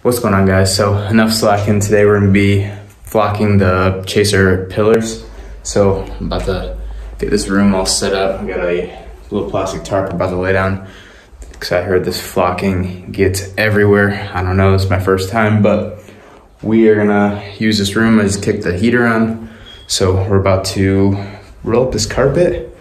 What's going on, guys? So enough slacking. Today we're gonna be flocking the chaser pillars. So I'm about to get this room all set up. I got a little plastic tarp I'm about to lay down because I heard this flocking gets everywhere. I don't know, it's my first time, but we are gonna use this room. I just kicked the heater on. So we're about to roll up this carpet,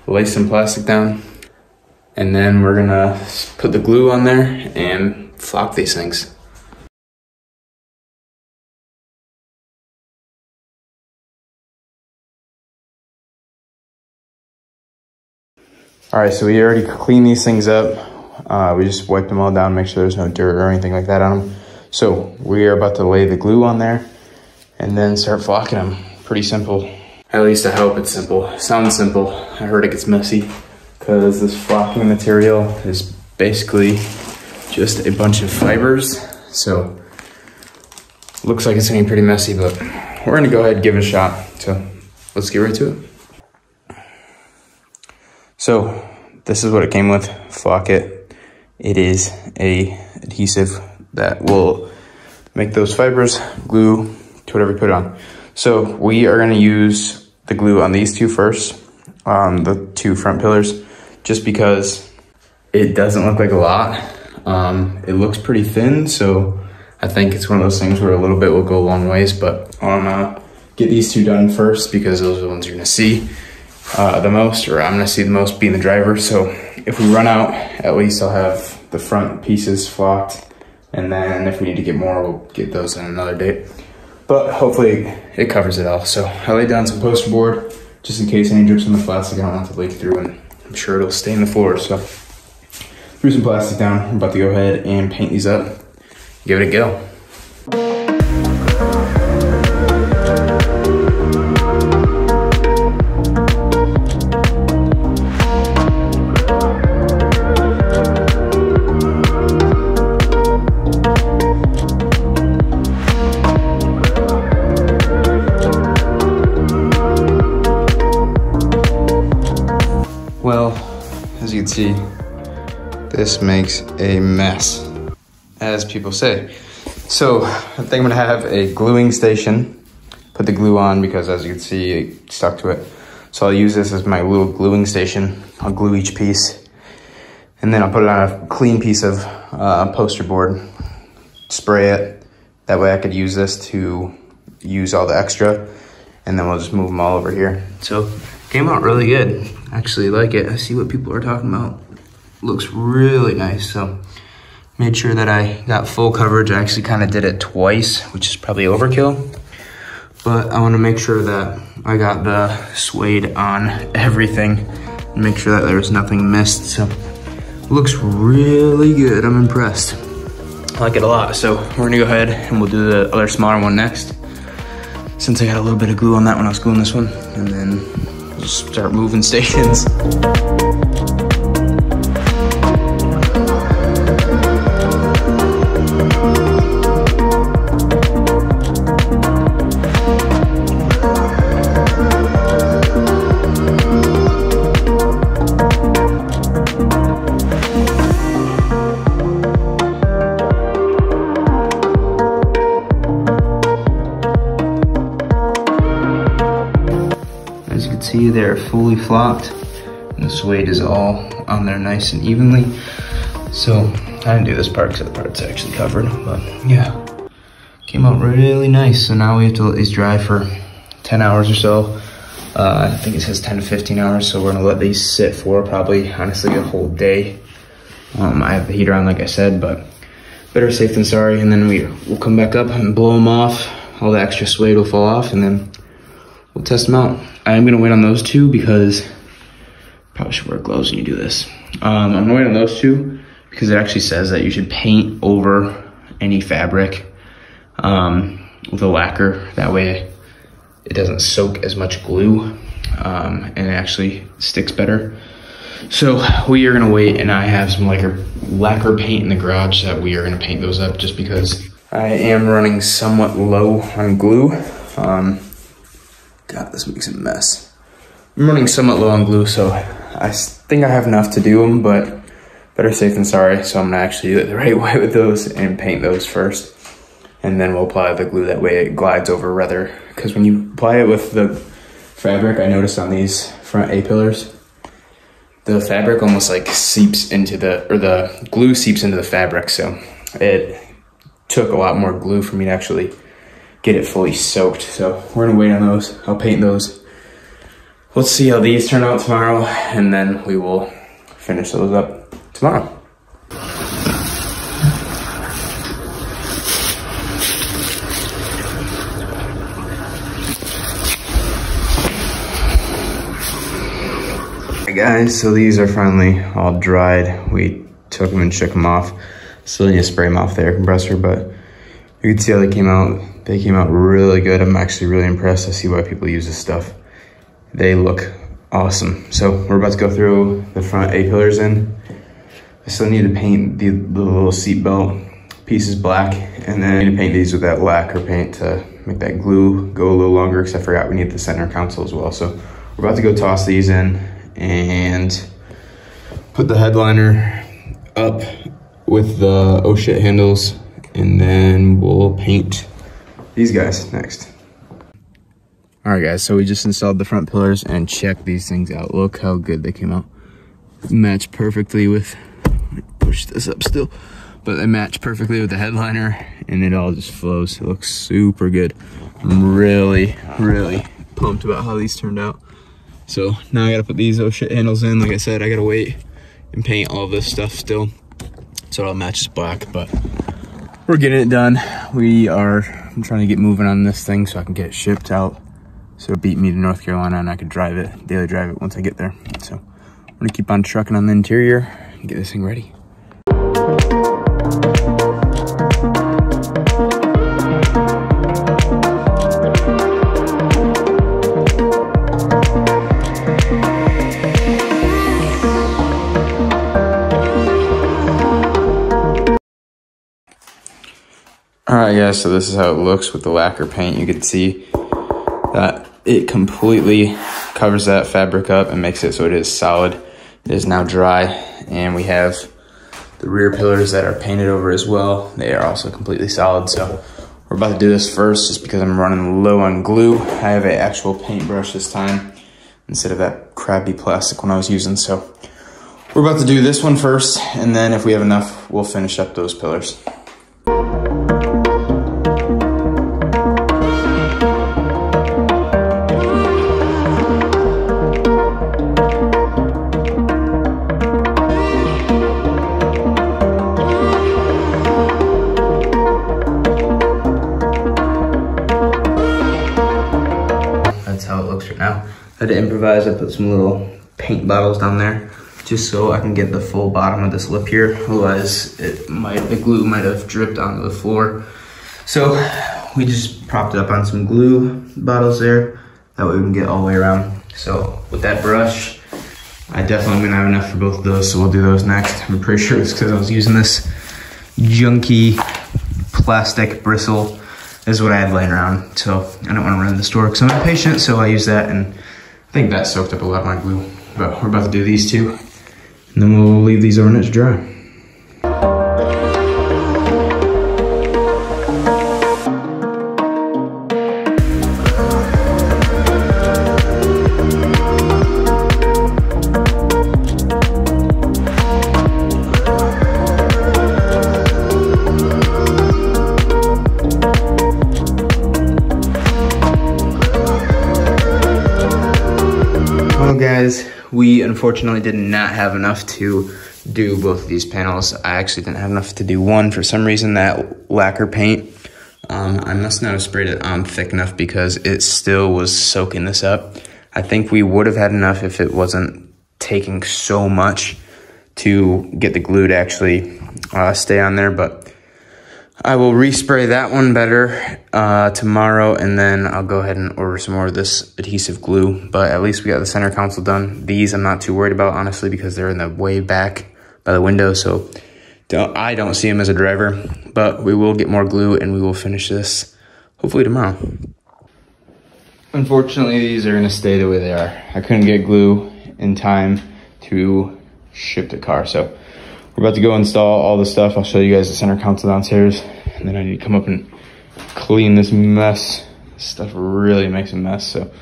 lay some plastic down, and then we're gonna put the glue on there and flock these things. All right, so we already cleaned these things up. We just wiped them all down, make sure there's no dirt or anything like that on them. So we are about to lay the glue on there and then start flocking them. Pretty simple. At least I hope it's simple. Sounds simple. I heard it gets messy because this flocking material is basically just a bunch of fibers. So looks like it's gonna be pretty messy, but we're gonna go ahead and give it a shot. So let's get right to it. So this is what it came with, Flock It. It is a adhesive that will make those fibers glue to whatever you put it on. So we are gonna use the glue on these two first, the two front pillars, just because it doesn't look like a lot. It looks pretty thin, so I think it's one of those things where a little bit will go a long ways, but I wanna get these two done first because those are the ones you're gonna see the most, or I'm gonna see the most being the driver. So if we run out, at least I'll have the front pieces flocked, and then if we need to get more, we'll get those on another date. But hopefully it covers it all. So I laid down some poster board just in case any drips on the plastic. I don't want it to leak through, and I'm sure it'll stain the floor. So threw some plastic down. I'm about to go ahead and paint these up, give it a go. Well, as you can see, this makes a mess, as people say. So I think I'm gonna have a gluing station, put the glue on because as you can see, it stuck to it. So I'll use this as my little gluing station. I'll glue each piece, and then I'll put it on a clean piece of poster board, spray it. That way I could use this to use all the extra, and then we'll just move them all over here. So came out really good. Actually like it. I see what people are talking about. Looks really nice. So made sure that I got full coverage. I actually kind of did it twice, which is probably overkill. But I want to make sure that I got the suede on everything and make sure that there's nothing missed. So looks really good. I'm impressed. I like it a lot. So we're gonna go ahead and we'll do the other smaller one next, since I got a little bit of glue on that when I was gluing this one, and then we'll just start moving stations. As you can see, they're fully flocked, and the suede is all on there nice and evenly. So I didn't do this part because the part's actually covered, but yeah, came out really nice. So now we have to let these dry for 10 hours or so. I think it says 10 to 15 hours, so we're gonna let these sit for probably, honestly, a whole day. I have the heater on, like I said, but better safe than sorry. And then we'll come back up and blow them off. All the extra suede will fall off, and then we'll test them out. I'm gonna wait on those two because probably should wear gloves when you do this. I'm gonna wait on those two because it actually says that you should paint over any fabric with a lacquer. That way it doesn't soak as much glue and it actually sticks better. So we are gonna wait, and I have some lacquer paint in the garage that we are gonna paint those up just because I am running somewhat low on glue. God, this makes a mess. I'm running somewhat low on glue, so I think I have enough to do them, but better safe than sorry. So I'm gonna actually do it the right way with those and paint those first. And then we'll apply the glue, that way it glides over rather. Because when you apply it with the fabric, I noticed on these front A-pillars, the fabric almost like seeps into the glue seeps into the fabric. So it took a lot more glue for me to actually get it fully soaked. So we're gonna wait on those. I'll paint those. Let's see how these turn out tomorrow, and then we will finish those up tomorrow. Hey guys, so these are finally all dried. We took them and shook them off. Still need to spray them off the air compressor, but you can see how they came out. They came out really good. I'm actually really impressed. I see why people use this stuff. They look awesome. So we're about to go through the front A-pillars in. I still need to paint the little seat belt pieces black, and then I need to paint these with that lacquer paint to make that glue go a little longer, because I forgot we need the center console as well. So we're about to go toss these in and put the headliner up with the oh shit handles, and then we'll paint these guys next. All right guys, so we just installed the front pillars and check these things out. Look how good they came out. Match perfectly with, let me push this up still, but they match perfectly with the headliner, and it all just flows. It looks super good. I'm really, really pumped about how these turned out. So now I gotta put these oh shit handles in. Like I said, I gotta wait and paint all this stuff still, so it all matches black, but we're getting it done. I'm trying to get moving on this thing so I can get it shipped out. So beat me to North Carolina and I could drive it, daily drive it once I get there. So I'm gonna keep on trucking on the interior and get this thing ready. All right guys, so this is how it looks with the lacquer paint. You can see that it completely covers that fabric up and makes it so it is solid. It is now dry, and we have the rear pillars that are painted over as well. They are also completely solid. So we're about to do this first just because I'm running low on glue. I have an actual paintbrush this time instead of that crappy plastic one I was using. So we're about to do this one first, and then if we have enough, we'll finish up those pillars. Now, I had to improvise. I put some little paint bottles down there just so I can get the full bottom of this lip here. Otherwise, the glue might have dripped onto the floor. So we just propped it up on some glue bottles there. That way we can get all the way around. So with that brush, I definitely am gonna have enough for both of those. So we'll do those next. I'm pretty sure it's because I was using this junky plastic bristle. This is what I had laying around, so I don't want to run to the store because I'm impatient, so I use that, and I think that soaked up a lot of my glue. But we're about to do these two, and then we'll leave these overnight to dry. Guys, we unfortunately did not have enough to do both of these panels. I actually didn't have enough to do one. For some reason, that lacquer paint, I must not have sprayed it on thick enough because it still was soaking this up. I think we would have had enough if it wasn't taking so much to get the glue to actually stay on there, but I will respray that one better tomorrow, and then I'll go ahead and order some more of this adhesive glue. But at least we got the center console done. These I'm not too worried about, honestly, because they're in the way back by the window, so I don't see them as a driver. But we will get more glue, and we will finish this hopefully tomorrow. Unfortunately, these are gonna stay the way they are. I couldn't get glue in time to ship the car, so we're about to go install all the stuff. I'll show you guys the center console downstairs, and then I need to come up and clean this mess. This stuff really makes a mess, so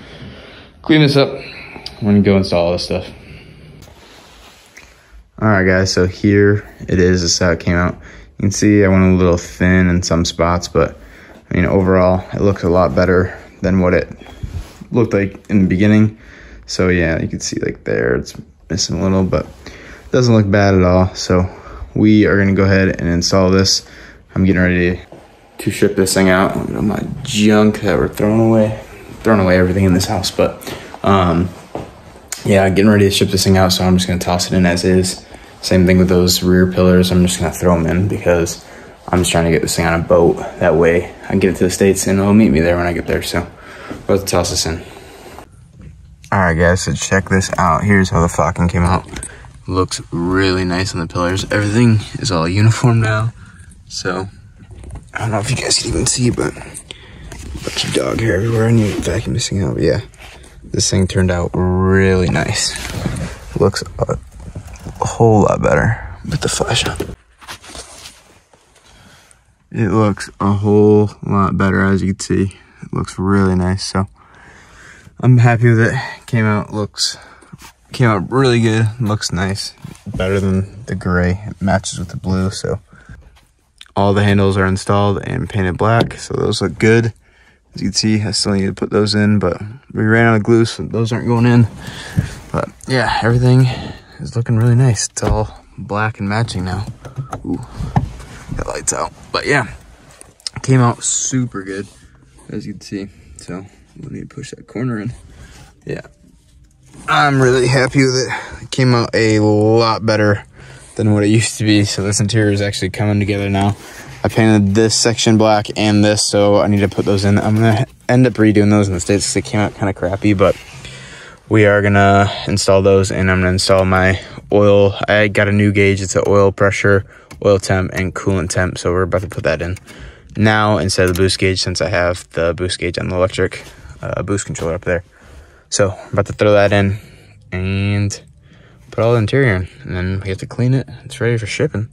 clean this up. I'm gonna go install all this stuff. All right, guys, so here it is. This is how it came out. You can see I went a little thin in some spots, but I mean, overall, it looks a lot better than what it looked like in the beginning. So yeah, you can see like there, it's missing a little, but it doesn't look bad at all. So we are gonna go ahead and install this. I'm getting ready to ship this thing out. All my junk that we're throwing away everything in this house, but yeah, getting ready to ship this thing out, so I'm just gonna toss it in as is. Same thing with those rear pillars. I'm just gonna throw them in because I'm just trying to get this thing on a boat. That way I can get it to the States and it'll meet me there when I get there. So we're about to toss this in. All right, guys, so check this out. Here's how the flocking came out. Looks really nice on the pillars. Everything is all uniform now. So I don't know if you guys can even see, but a bunch of dog hair everywhere. I need a vacuum missing out, but yeah. This thing turned out really nice. Looks a whole lot better with the flash on. It looks a whole lot better, as you can see. It looks really nice, so I'm happy with it. Came out really good. Looks nice, better than the gray. It matches with the blue, so all the handles are installed and painted black, so those look good. As you can see, I still need to put those in, but we ran out of glue, so those aren't going in. But yeah, everything is looking really nice. It's all black and matching now. Ooh, that lights out. But yeah, it came out super good, as you can see. So we need to push that corner in. Yeah, I'm really happy with it. It came out a lot better than what it used to be. So this interior is actually coming together now. I painted this section black and this, so I need to put those in. I'm gonna end up redoing those in the States because they came out kind of crappy, but we are gonna install those, and I'm gonna install my oil. I got a new gauge. It's an oil pressure, oil temp, and coolant temp, so we're about to put that in now instead of the boost gauge, since I have the boost gauge on the electric boost controller up there. So I'm about to throw that in and put all the interior in, and then we have to clean it. It's ready for shipping.